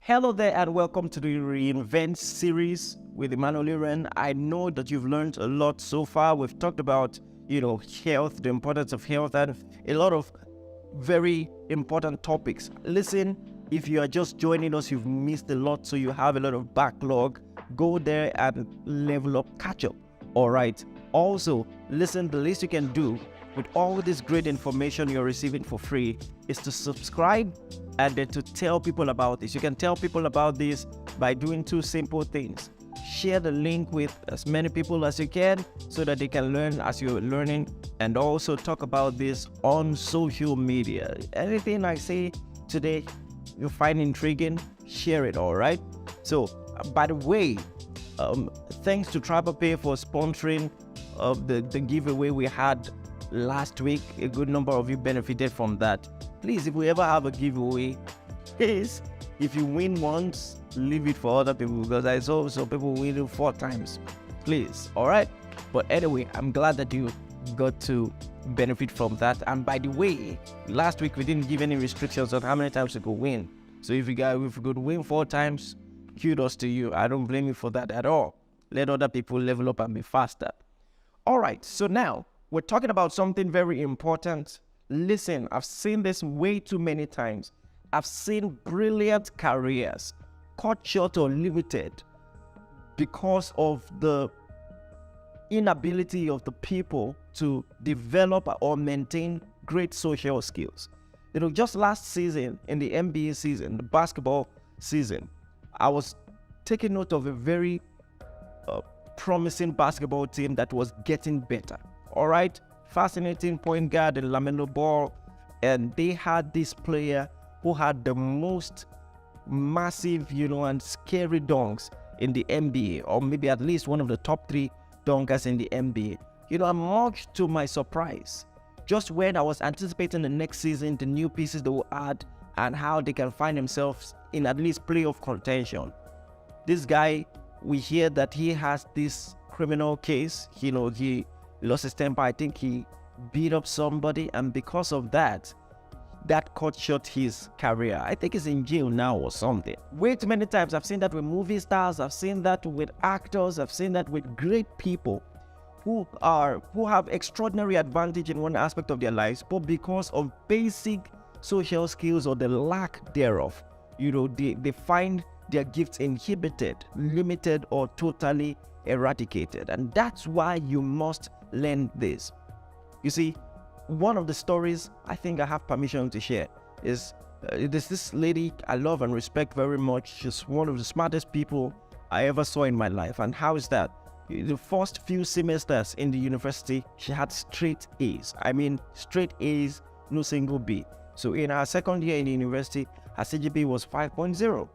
Hello there and welcome to the Reinvent series with Emmanuel. I know that you've learned a lot so far. We've talked about, health, the importance of health, and a lot of very important topics. Listen, if you are just joining us, you've missed a lot, so you have a lot of backlog. Go there and level up, catch up. All right. Also, listen, the least you can do with all this great information you're receiving for free is to subscribe and then to tell people about this. You can tell people about this by doing two simple things. Share the link with as many people as you can so that they can learn as you're learning, and also talk about this on social media. Anything I say today you find intriguing, share it, all right? So, by the way, thanks to TribalPay for sponsoring the giveaway we had last week. A good number of you benefited from that. Please, if we ever have a giveaway, please, if you win once, leave it for other people, because I saw some people winning 4 times. Please, all right? But anyway, I'm glad that you got to benefit from that. And by the way, last week we didn't give any restrictions on how many times you could win. So if you could win 4 times, kudos to you. I don't blame you for that at all. Let other people level up and be faster. All right, so now we're talking about something very important. Listen, I've seen this way too many times. I've seen brilliant careers cut short or limited because of the inability of the people to develop or maintain great social skills. Just last season, in the NBA season, the basketball season, I was taking note of a very promising basketball team that was getting better. All right, fascinating point guard in LaMelo Ball, and they had this player who had the most massive, and scary dunks in the NBA, or maybe at least one of the top 3 dunkers in the NBA. Much to my surprise, just when I was anticipating the next season, the new pieces they will add, and how they can find themselves in at least playoff contention. This guy, we hear that he has this criminal case. He lost his temper. I think he beat up somebody, and because of that cut short his career. I think he's in jail now or something. Way too many times I've seen that with movie stars, I've seen that with actors, I've seen that with great people who have extraordinary advantage in one aspect of their lives, but because of basic social skills or the lack thereof, they find their gifts inhibited, limited, or totally eradicated. And that's why you must learn this. You see, one of the stories I think I have permission to share is there's this lady I love and respect very much. She's one of the smartest people I ever saw in my life. And how is that? The first few semesters in the university, she had straight A's. I mean, straight A's, no single B. So in her second year in the university, her CGPA was 5.0.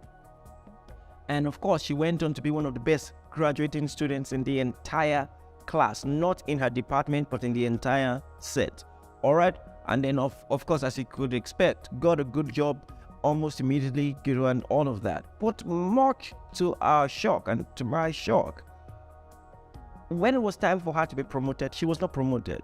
And of course, she went on to be one of the best graduating students in the entire class, not in her department, but in the entire set. All right. And then, of course, as you could expect, got a good job almost immediately, and all of that. But much to our shock and to my shock, when it was time for her to be promoted, she was not promoted.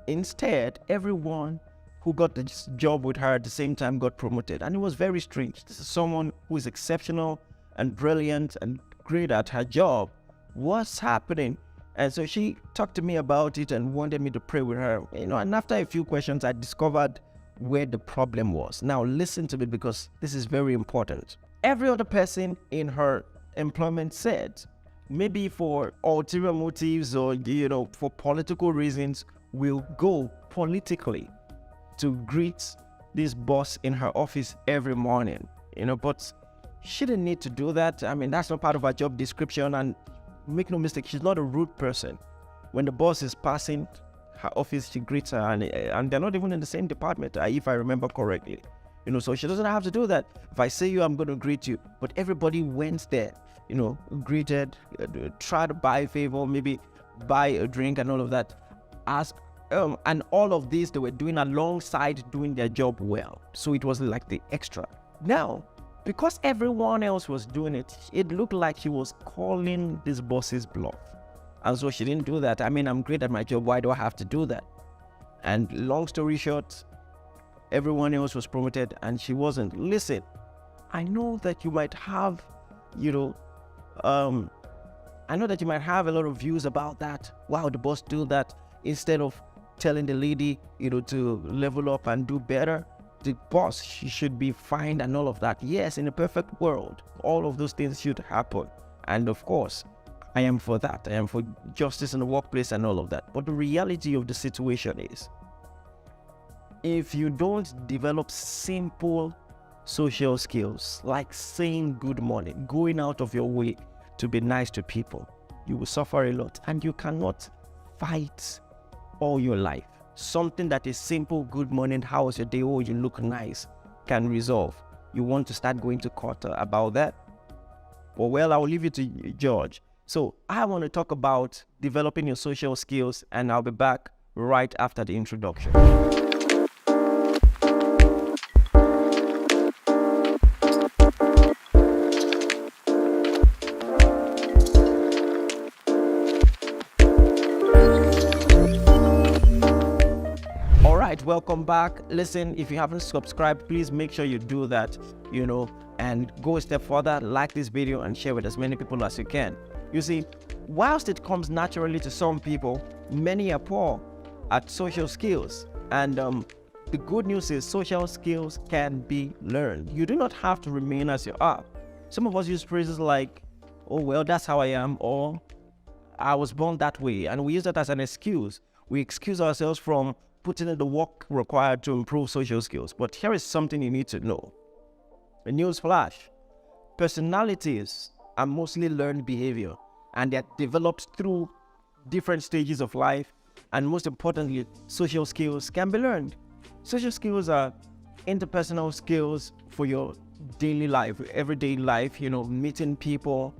Instead, everyone who got the job with her at the same time got promoted. And it was very strange. This is someone who is exceptional and brilliant and great at her job. What's happening? And so she talked to me about it and wanted me to pray with her. And after a few questions, I discovered where the problem was. Now listen to me, because this is very important. Every other person in her employment said, maybe for ulterior motives or, for political reasons, will go politically to greet this boss in her office every morning. But she didn't need to do that. I mean, that's not part of her job description. And make no mistake, she's not a rude person. When the boss is passing her office, she greets her, and they're not even in the same department, if I remember correctly. So she doesn't have to do that. If I say you, I'm going to greet you. But everybody went there, greeted, tried to buy a favor, maybe buy a drink and all of that. And all of this they were doing alongside doing their job well. So it was like the extra. Now, because everyone else was doing it, it looked like she was calling this boss's bluff. And so she didn't do that. I mean, I'm great at my job. Why do I have to do that? And long story short, everyone else was promoted and she wasn't. Listen, I know that you might have, you know, I know that you might have a lot of views about that. Wow, the boss do that instead of telling the lady, to level up and do better. The boss, she should be fined and all of that. Yes, in a perfect world, all of those things should happen. And of course, I am for that. I am for justice in the workplace and all of that. But the reality of the situation is, if you don't develop simple social skills like saying good morning, going out of your way to be nice to people, you will suffer a lot, and you cannot fight all your life. Something that is simple, good morning, how was your day, oh, you look nice, can resolve. You want to start going to court about that? Well, I will leave you to George. So I want to talk about developing your social skills, and I'll be back right after the introduction. Welcome back. Listen, if you haven't subscribed, please make sure you do that, and go a step further, like this video and share with as many people as you can. You see, whilst it comes naturally to some people, many are poor at social skills. And the good news is social skills can be learned. You do not have to remain as you are. Some of us use phrases like, oh, well, that's how I am, or I was born that way. And we use that as an excuse. We excuse ourselves from putting in the work required to improve social skills. But here is something you need to know. A news flash. Personalities are mostly learned behavior, and they're developed through different stages of life. And most importantly, social skills can be learned. Social skills are interpersonal skills for your daily life, everyday life, meeting people.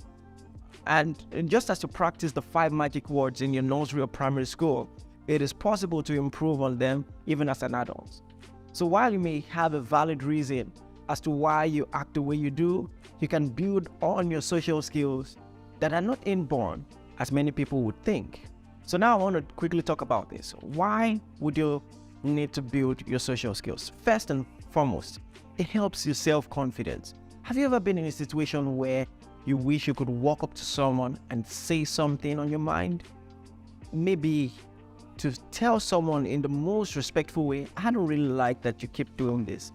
And just as you practice the 5 magic words in your nursery or primary school, it is possible to improve on them even as an adult. So while you may have a valid reason as to why you act the way you do, you can build on your social skills that are not inborn, as many people would think. So now I want to quickly talk about this. Why would you need to build your social skills? First and foremost, it helps your self-confidence. Have you ever been in a situation where you wish you could walk up to someone and say something on your mind? Maybe to tell someone in the most respectful way, I don't really like that you keep doing this.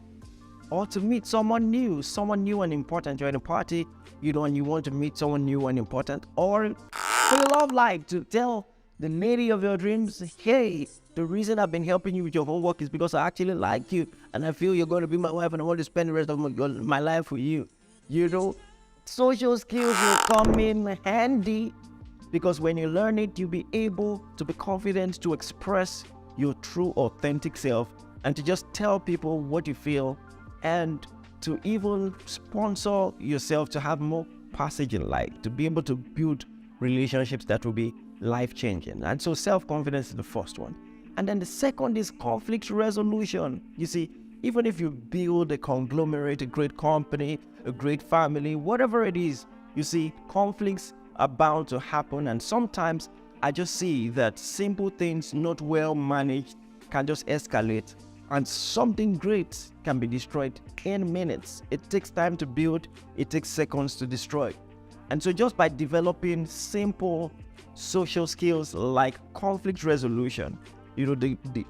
Or to meet someone new and important. You're in a party, and you want to meet someone new and important. Or for your love life, to tell the lady of your dreams, hey, the reason I've been helping you with your homework is because I actually like you, and I feel you're going to be my wife, and I want to spend the rest of my life with you. Social skills will come in handy, because when you learn it, you'll be able to be confident to express your true, authentic self, and to just tell people what you feel, and to even sponsor yourself to have more passage in life, to be able to build relationships that will be life-changing. And so self-confidence is the first one. And then the second is conflict resolution. You see, even if you build a conglomerate, a great company, a great family, whatever it is, you see, conflicts are bound to happen. And sometimes I just see that simple things not well managed can just escalate, and something great can be destroyed in minutes. It takes time to build, it takes seconds to destroy. And so just by developing simple social skills like conflict resolution,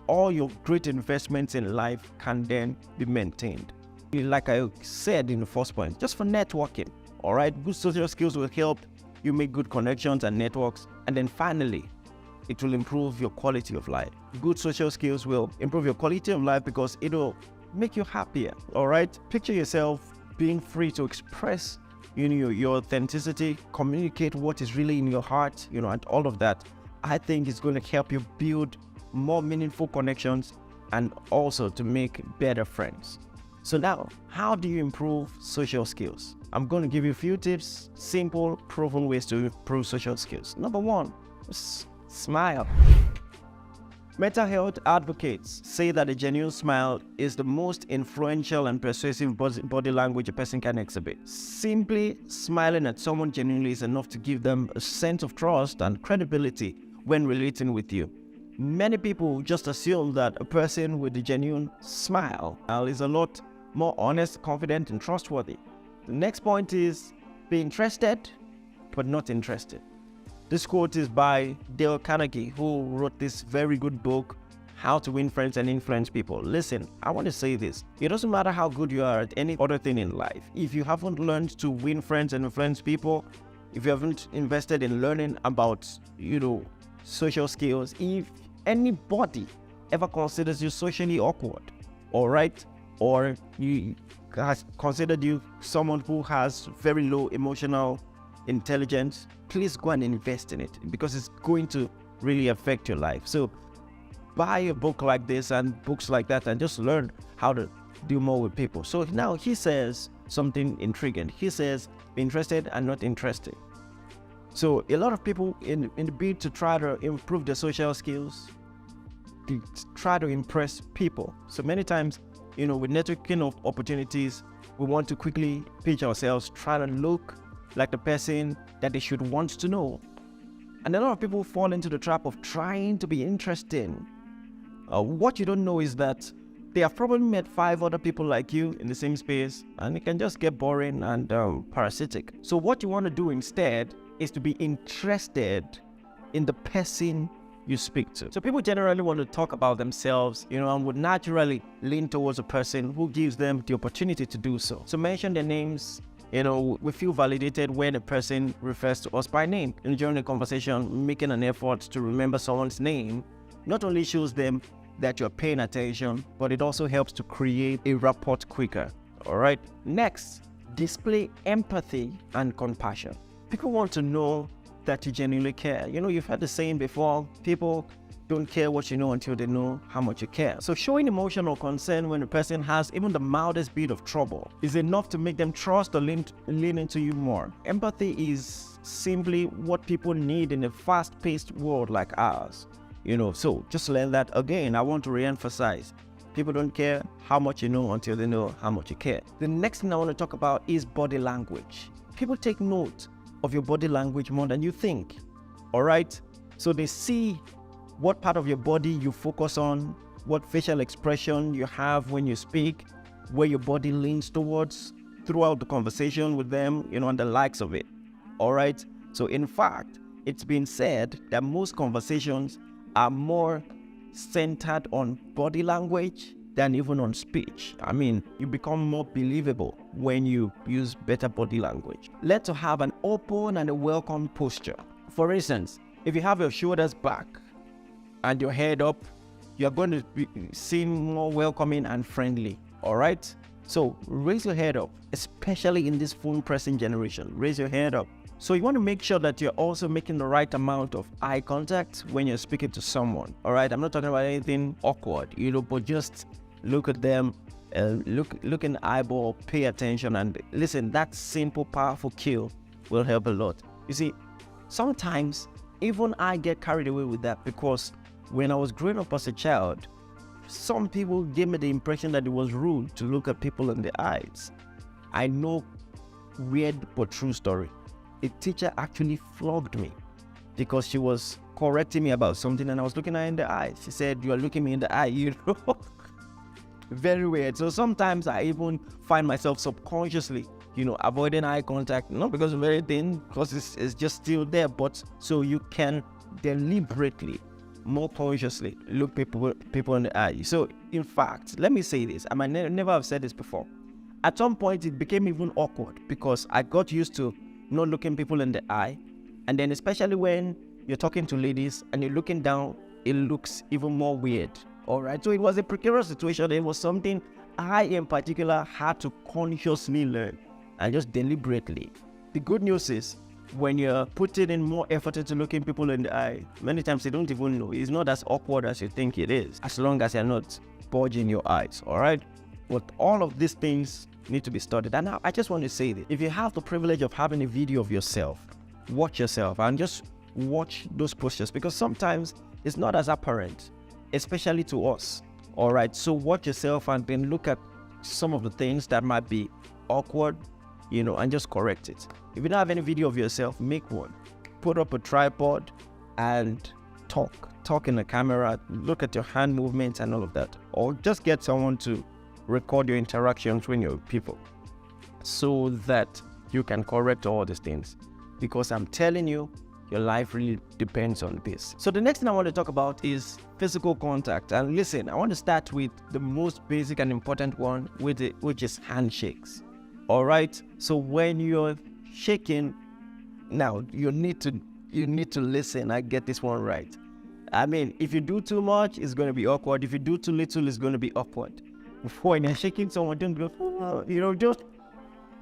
all your great investments in life can then be maintained. Like I said in the first point, just for networking, all right, good social skills will help you make good connections and networks. And then finally, it will improve your quality of life. Good social skills will improve your quality of life because it will make you happier, all right? Picture yourself being free to express your authenticity, communicate what is really in your heart, and all of that. I think it's going to help you build more meaningful connections and also to make better friends. So now, how do you improve social skills? I'm going to give you a few tips, simple, proven ways to improve social skills. Number one, smile. Mental health advocates say that a genuine smile is the most influential and persuasive body language a person can exhibit. Simply smiling at someone genuinely is enough to give them a sense of trust and credibility when relating with you. Many people just assume that a person with a genuine smile is a lot more honest, confident, and trustworthy. The next point is be interested, but not interested. This quote is by Dale Carnegie, who wrote this very good book, How to Win Friends and Influence People. Listen, I want to say this. It doesn't matter how good you are at any other thing in life. If you haven't learned to win friends and influence people, if you haven't invested in learning about, social skills, if anybody ever considers you socially awkward, all right, or you has considered you someone who has very low emotional intelligence, please go and invest in it, because it's going to really affect your life. So buy a book like this and books like that and just learn how to do more with people. So now he says something intriguing. He says, be interested and not interested. So a lot of people in the bid to try to improve their social skills, to try to impress people. So many times, with networking of opportunities, we want to quickly pitch ourselves, try to look like the person that they should want to know. And a lot of people fall into the trap of trying to be interesting. What you don't know is that they have probably met 5 other people like you in the same space, and it can just get boring and parasitic. So what you want to do instead is to be interested in the person you speak to. So people generally want to talk about themselves, and would naturally lean towards a person who gives them the opportunity to do so. So mention their names. We feel validated when a person refers to us by name. And during the conversation, making an effort to remember someone's name not only shows them that you're paying attention, but it also helps to create a rapport quicker. All right. Next, display empathy and compassion. People want to know that you genuinely care. You've heard the saying before, people don't care what you know until they know how much you care. So showing emotional concern when a person has even the mildest bit of trouble is enough to make them trust or lean into you more. Empathy is simply what people need in a fast-paced world like ours. So just learn that again. I want to re-emphasize. People don't care how much you know until they know how much you care. The next thing I want to talk about is body language. People take note of your body language more than you think. All right? So they see what part of your body you focus on, what facial expression you have when you speak, where your body leans towards throughout the conversation with them, and the likes of it. All right? So in fact, it's been said that most conversations are more centered on body language than even on speech. You become more believable when you use better body language. Learn to have an open and a welcome posture. For instance, if you have your shoulders back and your head up, you're going to be seen more welcoming and friendly. All right? So raise your head up, especially in this phone pressing generation. Raise your head up. So you want to make sure that you're also making the right amount of eye contact when you're speaking to someone. All right? I'm not talking about anything awkward, but just look at them, look in the eyeball, pay attention, and listen. That simple, powerful cue will help a lot. You see, sometimes even I get carried away with that, because when I was growing up as a child, some people gave me the impression that it was rude to look at people in the eyes. I know, weird but true story. A teacher actually flogged me because she was correcting me about something and I was looking her in the eye. She said, "You are looking me in the eye," Very weird. So sometimes I even find myself subconsciously, avoiding eye contact, not because of anything, because it's just still there, but so you can deliberately, more consciously look people in the eye. So in fact, let me say this. I might never have said this before. At some point, it became even awkward because I got used to not looking people in the eye. And then especially when you're talking to ladies and you're looking down, it looks even more weird. All right. So it was a precarious situation. It was something I in particular had to consciously learn and just deliberately. The good news is when you're putting in more effort into looking people in the eye, many times they don't even know. It's not as awkward as you think it is, as long as you're not bulging your eyes. All right. But all of these things need to be studied. And now I just want to say that if you have the privilege of having a video of yourself, watch yourself and just watch those postures, because sometimes it's not as apparent, especially to us. All right. So watch yourself and then look at some of the things that might be awkward, and just correct it. If you don't have any video of yourself, make one. Put up a tripod and talk in the camera, look at your hand movements and all of that. Or just get someone to record your interactions when you're with people. so that you can correct all these things. Because I'm telling you, your life really depends on this. So the next thing I want to talk about is physical contact. And listen, I want to start with the most basic and important one, which is handshakes. All right. So when you're shaking, now you need to listen. I get this one right. I mean, if you do too much, it's going to be awkward. If you do too little, it's going to be awkward. When you're shaking someone, don't go, just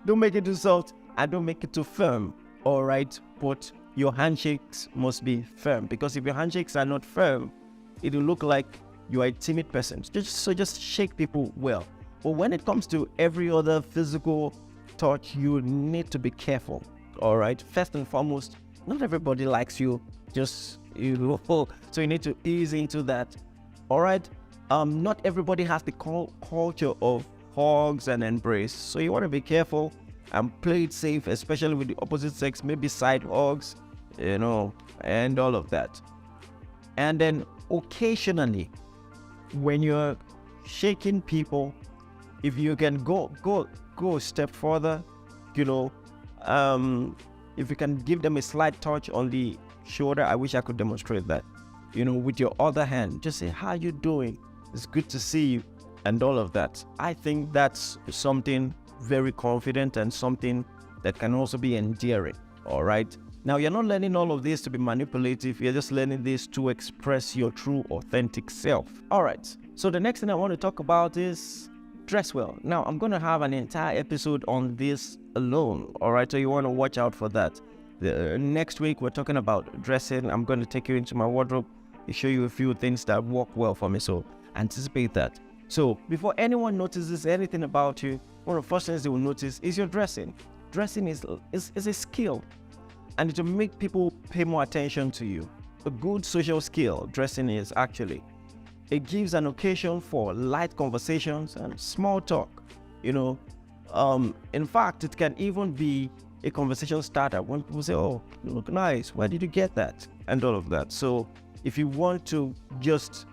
don't make it too soft and don't make it too firm. All right. But your handshakes must be firm, because if your handshakes are not firm, it will look like you are a timid person. Just shake people well. But when it comes to every other physical touch, you need to be careful. All right. First and foremost, not everybody likes you. So you need to ease into that. All right. Not everybody has the culture of hugs and embrace. So you want to be careful and play it safe, especially with the opposite sex, maybe side hugs, and all of that. And then occasionally, when you're shaking people, if you can go a step further, if you can give them a slight touch on the shoulder. I wish I could demonstrate that, with your other hand, just say, how you doing? It's good to see you, and all of that. I think that's something very confident and something that can also be endearing. All right. Now, you're not learning all of this to be manipulative. You're just learning this to express your true, authentic self. All right. So the next thing I want to talk about is dress well. Now, I'm going to have an entire episode on this alone. All right. So you want to watch out for that. Next week, we're talking about dressing. I'm going to take you into my wardrobe and show you a few things that work well for me. So anticipate that. So before anyone notices anything about you, one of the first things they will notice is your dressing. Dressing is a skill, and it will make people pay more attention to you. A good social skill, dressing is actually. It gives an occasion for light conversations and small talk. In fact, it can even be a conversation starter when people say, oh, you look nice, where did you get that? And all of that. So if you want to just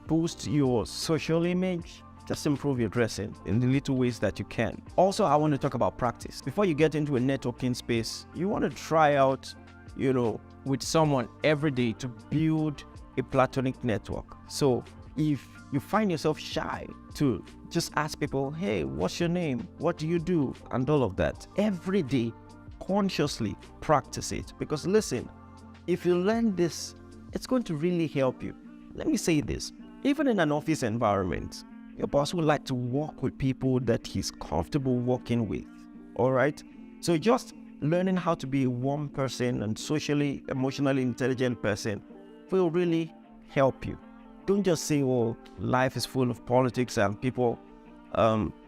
boost your social image, just improve your dressing in the little ways that you can. Also, I want to talk about practice. Before you get into a networking space, you want to try out, with someone every day to build a platonic network. So if you find yourself shy to just ask people, hey, what's your name? What do you do? And all of that. Every day, consciously practice it. Because listen, if you learn this, it's going to really help you. Let me say this. Even in an office environment, your boss would like to work with people that he's comfortable working with. All right? So just learning how to be a warm person and socially, emotionally intelligent person will really help you. Don't just say, oh, life is full of politics and people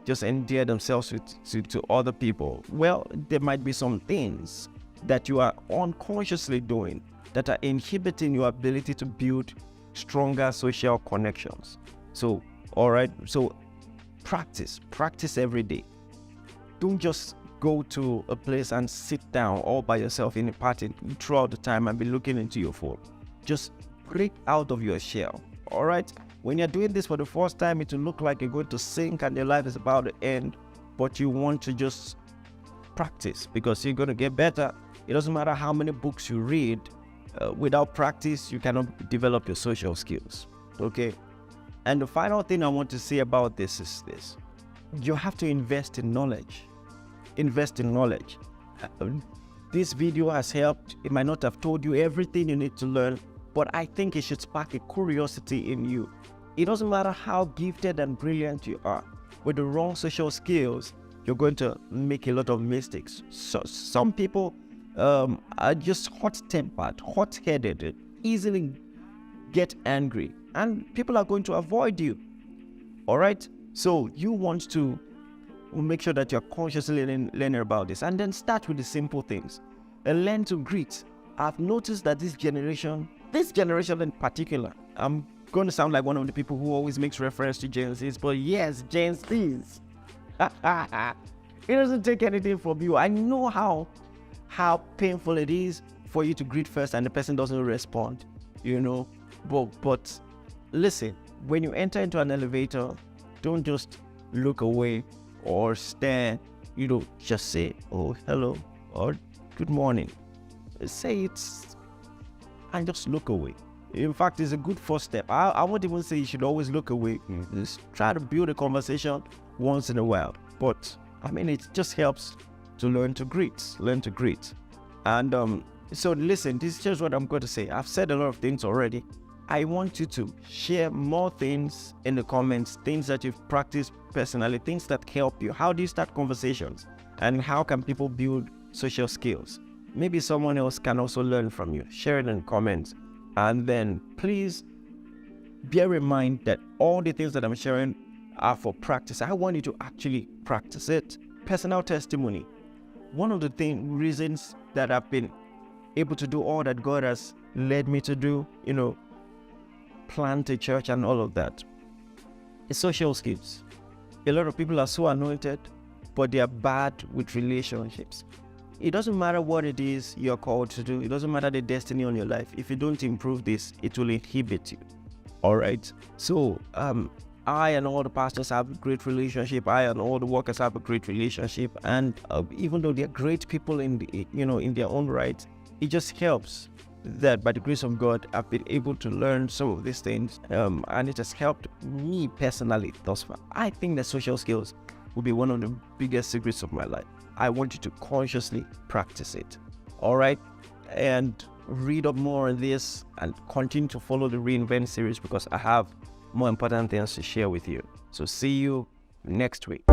just endear themselves to other people. Well, there might be some things that you are unconsciously doing that are inhibiting your ability to build stronger social connections. So, all right. So practice every day. Don't just go to a place and sit down all by yourself in a party throughout the time and be looking into your phone. Just break out of your shell. All right. When you're doing this for the first time, it will look like you're going to sink and your life is about to end, but you want to just practice because you're going to get better. It doesn't matter how many books you read. Without practice, you cannot develop your social skills. Okay. And the final thing I want to say about this is this. You have to invest in knowledge. Invest in knowledge. This video has helped. It might not have told you everything you need to learn, but I think it should spark a curiosity in you. It doesn't matter how gifted and brilliant you are. With the wrong social skills, you're going to make a lot of mistakes. So some people are just hot-tempered, hot-headed, easily get angry, and people are going to avoid you. All right? So you want to make sure that you're consciously learning about this, and then start with the simple things and learn to greet. I've noticed that this generation in particular, I'm going to sound like one of the people who always makes reference to Gen Zs, but yes, Gen Zs. It doesn't take anything from you. I know how painful it is for you to greet first and the person doesn't respond, but listen, when you enter into an elevator, don't just look away or stare You don't just say, oh, hello, or good morning. Say it and just look away. In fact, it's a good first step. I won't even say you should always look away. Just try to build a conversation once in a while. But I mean, it just helps to learn to greet. And so listen, this is just what I'm going to say. I've said a lot of things already. I want you to share more things in the comments, things that you've practiced personally, things that help you. How do you start conversations? And how can people build social skills? Maybe someone else can also learn from you. Share it in the comments. And then please bear in mind that all the things that I'm sharing are for practice. I want you to actually practice it. Personal testimony. One of the reasons that I've been able to do all that God has led me to do, plant a church and all of that, is social skills. A lot of people are so anointed, but they are bad with relationships. It doesn't matter what it is you're called to do. It doesn't matter the destiny on your life. If you don't improve this, it will inhibit you. All right. So I and all the pastors have a great relationship. I and all the workers have a great relationship. And even though they're great people in their own right, it just helps that by the grace of God, I've been able to learn some of these things, and it has helped me personally thus far. I think that social skills will be one of the biggest secrets of my life. I want you to consciously practice it. All right, and read up more on this and continue to follow the Reinvent series, because I have more important things to share with you. So see you next week.